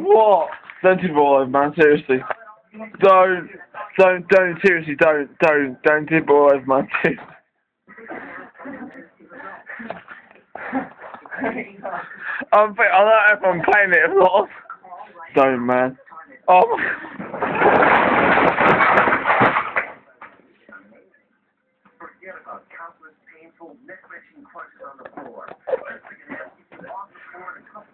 What? Don't tip it all over, man. Seriously. Don't, seriously, don't tip it all over, man. I don't know if I'm playing it or not. Don't, man. Oh. Forget about countless painful, neck-wrenching crunches on the floor. Let's take an ass off the floor and a couple